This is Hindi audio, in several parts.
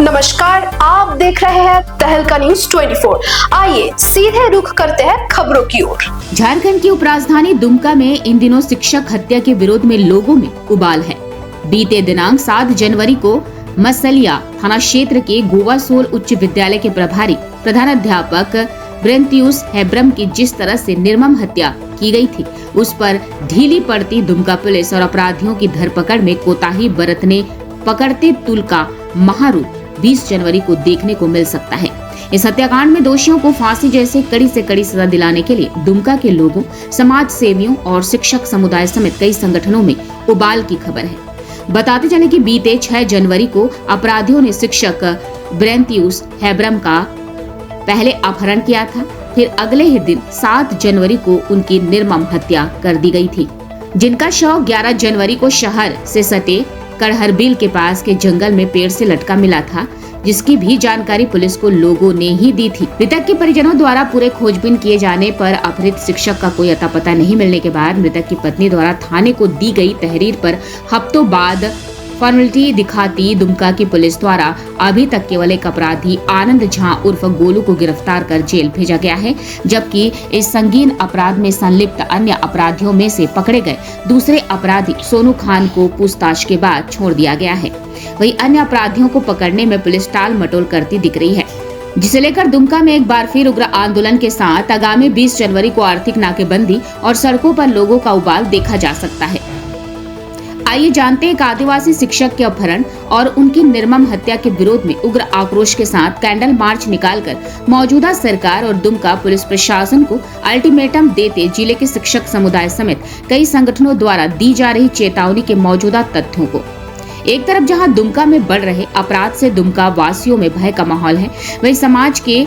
नमस्कार, आप देख रहे हैं तहलका न्यूज 24। आइए सीधे रुख करते हैं खबरों की ओर। झारखंड की उपराजधानी दुमका में इन दिनों शिक्षक हत्या के विरोध में लोगों में उबाल है। बीते दिनांक 7 जनवरी को मसलिया थाना क्षेत्र के गोवासोल उच्च विद्यालय के प्रभारी प्रधानाध्यापक ब्रेंतियुस हेब्रम की जिस तरह से निर्मम हत्या की गई थी, उस पर ढीली पड़ती दुमका पुलिस और अपराधियों की धरपकड़ में कोताही बरतने पकड़ते तुल का महारूप 20 जनवरी को देखने को मिल सकता है। इस हत्याकांड में दोषियों को फांसी जैसे कड़ी से कड़ी सजा दिलाने के लिए दुमका के लोगों, समाज सेवियों और शिक्षक समुदाय समेत कई संगठनों में उबाल की खबर है। बताते चले कि बीते 6 जनवरी को अपराधियों ने शिक्षक ब्रेंतियुस हेब्रम का पहले अपहरण किया था, फिर अगले ही दिन 7 जनवरी को उनकी निर्मम हत्या कर दी गई थी, जिनका शव 11 जनवरी को शहर से सटे कड़हरबिल के पास के जंगल में पेड़ से लटका मिला था, जिसकी भी जानकारी पुलिस को लोगों ने ही दी थी। मृतक के परिजनों द्वारा पूरे खोजबीन किए जाने पर अपहृत शिक्षक का कोई अता पता नहीं मिलने के बाद मृतक की पत्नी द्वारा थाने को दी गई तहरीर पर हफ्तों बाद फॉर्मेलिटी दिखाती दुमका की पुलिस द्वारा अभी तक केवल एक अपराधी आनंद झा उर्फ गोलू को गिरफ्तार कर जेल भेजा गया है, जबकि इस संगीन अपराध में संलिप्त अन्य अपराधियों में से पकड़े गए दूसरे अपराधी सोनू खान को पूछताछ के बाद छोड़ दिया गया है। वहीं अन्य अपराधियों को पकड़ने में पुलिस टाल मटोल करती दिख रही है, जिसे लेकर दुमका में एक बार फिर उग्र आंदोलन के साथ आगामी 20 जनवरी को आर्थिक नाकेबंदी और सड़कों पर लोगों का उबाल देखा जा सकता है। आइए जानते हैं एक आदिवासी शिक्षक के अपहरण और उनकी निर्मम हत्या के विरोध में उग्र आक्रोश के साथ कैंडल मार्च निकालकर मौजूदा सरकार और दुमका पुलिस प्रशासन को अल्टीमेटम देते जिले के शिक्षक समुदाय समेत कई संगठनों द्वारा दी जा रही चेतावनी के मौजूदा तथ्यों को। एक तरफ जहां दुमका में बढ़ रहे अपराध से दुमका वासियों में भय का माहौल है, वहीं समाज के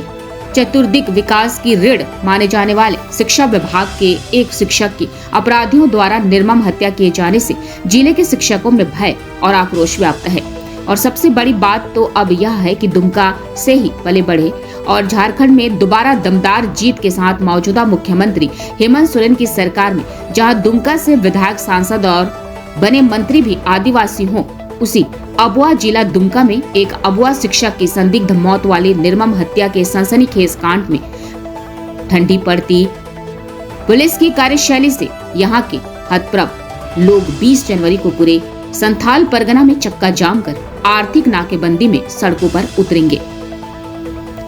चतुर्दिक विकास की रीढ़ माने जाने वाले शिक्षा विभाग के एक शिक्षक की अपराधियों द्वारा निर्मम हत्या किए जाने से जिले के शिक्षकों में भय और आक्रोश व्याप्त है। और सबसे बड़ी बात तो अब यह है कि दुमका से ही पले बढ़े और झारखंड में दोबारा दमदार जीत के साथ मौजूदा मुख्यमंत्री हेमंत सोरेन की सरकार में जहां दुमका से विधायक, सांसद और बने मंत्री भी आदिवासी हों, उसी अबुआ जिला दुमका में एक अबुआ शिक्षक की संदिग्ध मौत वाली निर्मम हत्या के सनसनीखेज कांड में ठंडी पड़ती पुलिस की कार्यशैली से यहाँ के हतप्रभ लोग 20 जनवरी को पूरे संथाल परगना में चक्का जाम कर आर्थिक नाकेबंदी में सड़कों पर उतरेंगे।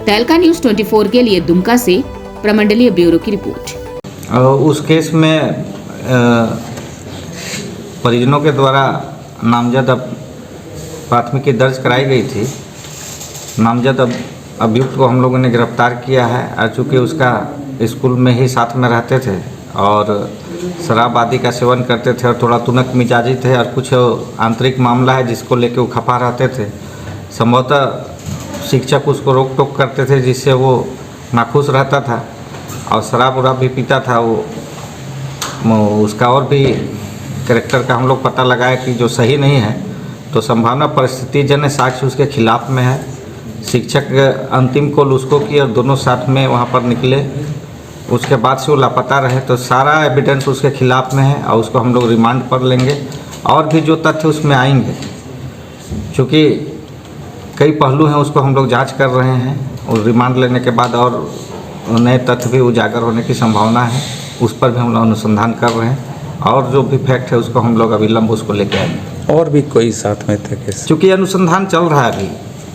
तहलका न्यूज 24 के लिए दुमका से प्रमंडलीय ब्यूरो की रिपोर्ट। उस केस में परिजनों के द्वारा नामजद प्राथमिकी दर्ज कराई गई थी। नामजद अभियुक्त को हम लोगों ने गिरफ्तार किया है और चूँकि उसका स्कूल में ही साथ में रहते थे और शराब आदि का सेवन करते थे और थोड़ा तुनक मिजाजी थे और कुछ आंतरिक मामला है जिसको लेके वो खफा रहते थे। संभवतः शिक्षक उसको रोक टोक करते थे जिससे वो नाखुश रहता था और शराब उराब भी पीता था। वो उसका और भी कैरेक्टर का हम लोग पता लगाया कि जो सही नहीं है, तो संभावना परिस्थितिजन्य साक्ष्य उसके खिलाफ में है। शिक्षक अंतिम कॉल उसको की और दोनों साथ में वहाँ पर निकले, उसके बाद से वो लापता रहे, तो सारा एविडेंस उसके खिलाफ में है और उसको हम लोग रिमांड पर लेंगे और भी जो तथ्य उसमें आएंगे, क्योंकि कई पहलू हैं उसको हम लोग जांच कर रहे हैं और रिमांड लेने के बाद और नए तथ्य भी उजागर होने की संभावना है, उस पर भी हम लोग अनुसंधान कर रहे हैं और जो भी फैक्ट है उसको हम लोग अविलंब उसको लेके आएंगे। और भी कोई साथ में थे केस? चूँकि अनुसंधान चल रहा है अभी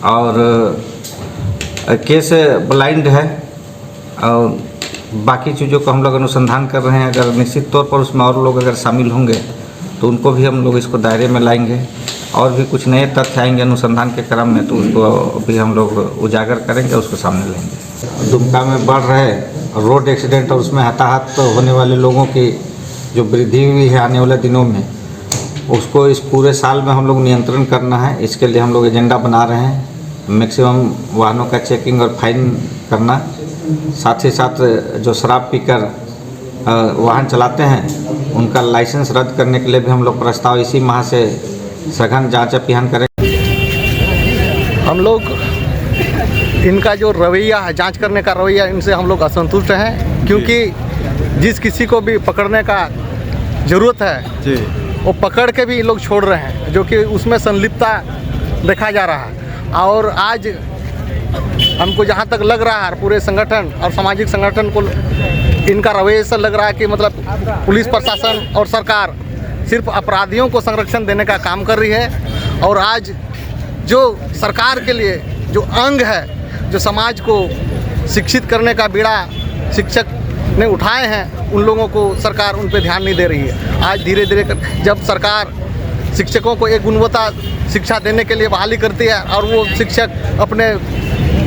और केस ब्लाइंड है और बाकी चीज़ों को हम लोग अनुसंधान कर रहे हैं। अगर निश्चित तौर पर उसमें और लोग अगर शामिल होंगे तो उनको भी हम लोग इसको दायरे में लाएंगे और भी कुछ नए तथ्य आएंगे अनुसंधान के क्रम में, तो उसको भी हम लोग उजागर करेंगे, उसको सामने लाएंगे। दुमका में बढ़ रहे रोड एक्सीडेंट और उसमें हताहत होने वाले लोगों की जो वृद्धि हुई है आने वाले दिनों में, उसको इस पूरे साल में हम लोग नियंत्रण करना है। इसके लिए हम लोग एजेंडा बना रहे हैं, मैक्सिमम वाहनों का चेकिंग और फाइन करना, साथ ही साथ जो शराब पीकर वाहन चलाते हैं उनका लाइसेंस रद्द करने के लिए भी हम लोग प्रस्ताव इसी माह से सघन जांच अभियान करेंगे। हम लोग इनका जो रवैया है, जांच करने का रवैया, इनसे हम लोग असंतुष्ट हैं, क्योंकि जिस किसी को भी पकड़ने का ज़रूरत है जी, वो पकड़ के भी लोग छोड़ रहे हैं, जो कि उसमें संलिप्तता देखा जा रहा है। और आज हमको जहाँ तक लग रहा है पूरे संगठन और सामाजिक संगठन को इनका रवैया से लग रहा है कि मतलब पुलिस प्रशासन और सरकार सिर्फ अपराधियों को संरक्षण देने का काम कर रही है। और आज जो सरकार के लिए जो अंग है, जो समाज को शिक्षित करने का बीड़ा शिक्षक ने उठाए हैं, उन लोगों को सरकार उन पर ध्यान नहीं दे रही है। आज धीरे धीरे जब सरकार शिक्षकों को एक गुणवत्ता शिक्षा देने के लिए बहाली करती है और वो शिक्षक अपने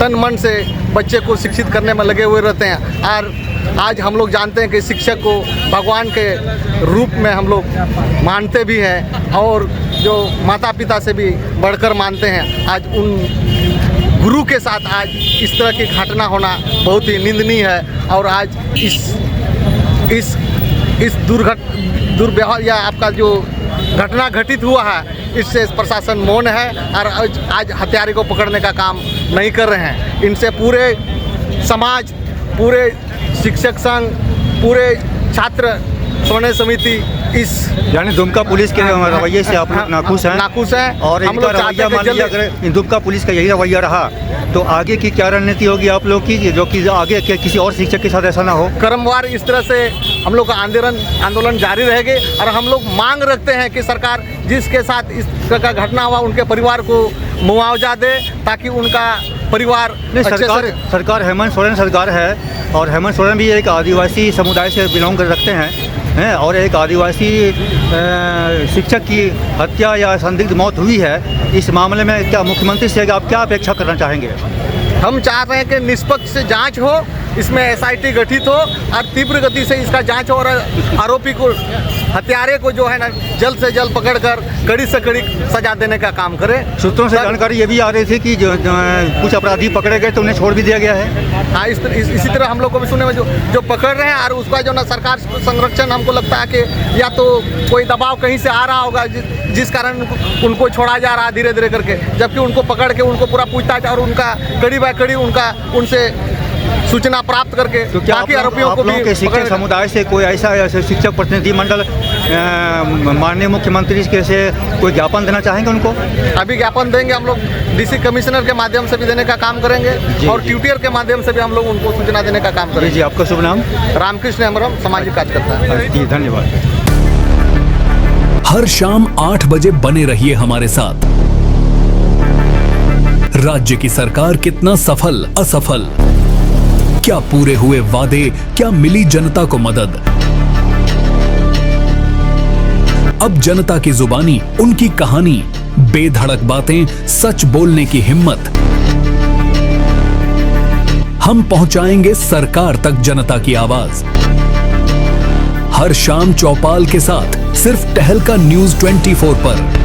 तन मन से बच्चे को शिक्षित करने में लगे हुए रहते हैं। और आज हम लोग जानते हैं कि शिक्षक को भगवान के रूप में हम लोग मानते भी हैं और जो माता पिता से भी बढ़कर मानते हैं। आज उन गुरु के साथ आज इस तरह की घटना होना बहुत ही निंदनीय है। और आज इस दुर्व्यवहार या आपका जो घटना घटित हुआ है, इससे प्रशासन मौन है और आज हत्यारे को पकड़ने का काम नहीं कर रहे हैं। इनसे पूरे समाज, पूरे शिक्षक संघ, पूरे छात्र सोने समिति इस यानी दुमका पुलिस के रवैये से आप लोग नाखुश हैं और हम लोग रवैया मान लिया, अगर दुमका पुलिस का यही रवैया रहा तो आगे की क्या रणनीति होगी आप लोग की, जो कि आगे किसी और शिक्षक के साथ ऐसा ना हो? क्रमवार इस तरह से हम लोग का आंदोलन जारी रहेगा और हम लोग मांग रखते हैं कि सरकार जिसके साथ इस तरह का घटना हुआ उनके परिवार को मुआवजा दे, ताकि उनका परिवार सरकार हेमंत सोरेन सरकार है और हेमंत सोरेन भी एक आदिवासी समुदाय से बिलोंग कर रखते हैं और एक आदिवासी शिक्षक की हत्या या संदिग्ध मौत हुई है। इस मामले में क्या मुख्यमंत्री से आप क्या अपेक्षा करना चाहेंगे? हम चाह रहे हैं कि निष्पक्ष जांच हो, इसमें एसआईटी गठित हो और तीव्र गति से इसका जांच हो और आरोपी को, हत्यारे को जो है ना जल्द से जल्द पकड़कर कड़ी से कड़ी सजा देने का काम करें। सूत्रों से जानकारी ये भी आ रही थी कि जो कुछ अपराधी पकड़े गए तो उन्हें छोड़ भी दिया गया है। हाँ, इसी तरह हम लोग को भी सुनने में जो पकड़ रहे हैं और उसका जो ना सरकार संरक्षण, हमको लगता है कि या तो कोई दबाव कहीं से आ रहा होगा जिस कारण उनको छोड़ा जा रहा है धीरे धीरे करके, जबकि उनको पकड़ के उनको पूरा पूछताछ और उनका कड़ी बाय कड़ी उनसे सूचना प्राप्त करके तो क्या बाकी आरोपियों को भी शिक्षक समुदाय से कोई ऐसा शिक्षक प्रतिनिधि मंडल माननीय मुख्यमंत्री के से कोई ज्ञापन देना चाहेंगे उनको? अभी ज्ञापन देंगे हम लोग, डीसी कमिश्नर के माध्यम से भी देने का काम करेंगे और ट्यूटर के माध्यम से भी हम लोग उनको सूचना देने का काम करेंगे। जी, आपका शुभ नाम? रामकृष्ण हेम्ब्रम, सामाजिक कार्यकर्ता है। जी, धन्यवाद। हर शाम 8 बजे बने रहिए हमारे साथ। राज्य की सरकार कितना सफल असफल, क्या पूरे हुए वादे, क्या मिली जनता को मदद, अब जनता की जुबानी उनकी कहानी, बेधड़क बातें, सच बोलने की हिम्मत। हम पहुंचाएंगे सरकार तक जनता की आवाज। हर शाम चौपाल के साथ सिर्फ टहलका न्यूज़ 24 पर।